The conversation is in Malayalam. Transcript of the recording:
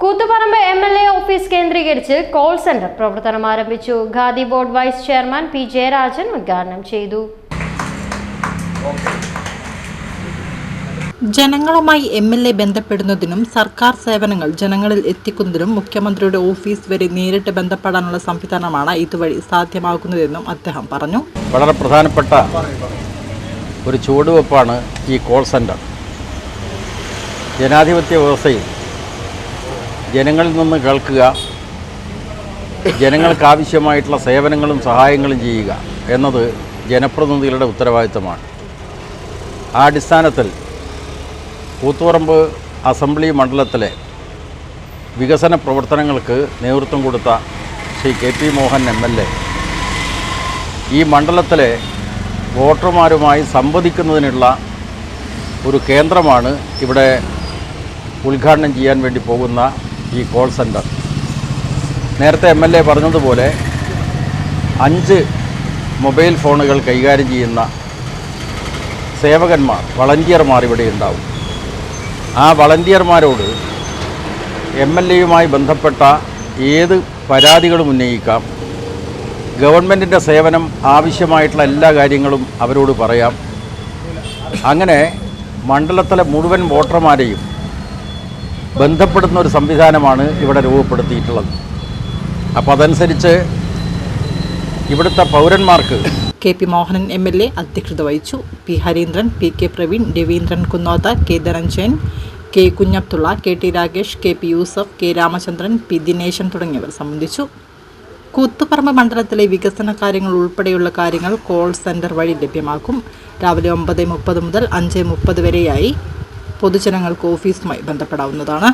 കൂത്തുപറമ്പ് MLA ഓഫീസ് കേന്ദ്രീകരിച്ച് കോൾ സെന്റർ പ്രവർത്തനം ആരംഭിച്ചു. Khadi board vice chairman P. Jayarajan ഉദ്ഘാടനം ചെയ്തു. ജനങ്ങളുമായി MLA ബന്ധപ്പെടുന്നതിനും സർക്കാർ സേവനങ്ങൾ ജനങ്ങളിൽ എത്തിക്കുന്നതിനും മുഖ്യമന്ത്രിയുടെ ഓഫീസ് വരെ നേരിട്ട് ബന്ധപ്പെടാനുള്ള സംവിധാനമാണ് ഇതുവഴി സാധ്യമാകുന്നതെന്നും അദ്ദേഹം പറഞ്ഞു. വളരെ പ്രധാനപ്പെട്ട ഒരു ചുവടുവെപ്പാണ് ഈ കോൾ സെന്റർ. ജനാധിപത്യ വ്യവസ്ഥയിൽ ജനങ്ങളിൽ നിന്ന് കേൾക്കുക, ജനങ്ങൾക്കാവശ്യമായിട്ടുള്ള സേവനങ്ങളും സഹായങ്ങളും ചെയ്യുക എന്നത് ജനപ്രതിനിധികളുടെ ഉത്തരവാദിത്തമാണ്. ആ അടിസ്ഥാനത്തിൽ കൂത്തുപറമ്പ് അസംബ്ലി മണ്ഡലത്തിലെ വികസന പ്രവർത്തനങ്ങൾക്ക് നേതൃത്വം കൊടുത്ത ശ്രീ KP മോഹൻ MLA ഈ മണ്ഡലത്തിലെ വോട്ടർമാരുമായി സംവദിക്കുന്നതിനുള്ള ഒരു കേന്ദ്രമാണ് ഇവിടെ ഉദ്ഘാടനം ചെയ്യാൻ വേണ്ടി പോകുന്ന ഈ കോൾ സെൻറ്റർ. നേരത്തെ MLA പറഞ്ഞതുപോലെ 5 മൊബൈൽ ഫോണുകൾ കൈകാര്യം ചെയ്യുന്ന സേവകന്മാർ, വളണ്ടിയർമാർ ഇവിടെ ഉണ്ടാവും. ആ വളണ്ടിയർമാരോട് MLAയുമായി ബന്ധപ്പെട്ട ഏത് പരാതികളും ഉന്നയിക്കാം. ഗവൺമെൻറ്റിൻ്റെ സേവനം ആവശ്യമായിട്ടുള്ള എല്ലാ കാര്യങ്ങളും അവരോട് പറയാം. അങ്ങനെ മണ്ഡലത്തിലെ മുഴുവൻ വോട്ടർമാരെയും ബന്ധപ്പെടുന്ന ഒരു സംവിധാനമാണ് ഇവിടെ രൂപപ്പെടുത്തിയിട്ടുള്ളത്. അപ്പോൾ അതനുസരിച്ച് ഇവിടുത്തെ പൗരന്മാർക്ക് KP മോഹനൻ MLA അധ്യക്ഷത വഹിച്ചു. P. Harindran, PK Praveen, Raveendran കുന്നോത്ത, K. Dhananjayan, K. Kunhabdulla, KT Rakesh, KP Yusuf, K. Ramachandran, P. Dineshan തുടങ്ങിയവർ സംബന്ധിച്ചു. കൂത്തുപറമ്പ് മണ്ഡലത്തിലെ വികസന കാര്യങ്ങൾ ഉൾപ്പെടെയുള്ള കാര്യങ്ങൾ കോൾ സെന്റർ വഴി ലഭ്യമാക്കും. രാവിലെ 9:30 മുതൽ 5:30 വരെയായി പൊതുജനങ്ങൾക്ക് ഓഫീസുമായി ബന്ധപ്പെടാവുന്നതാണ്.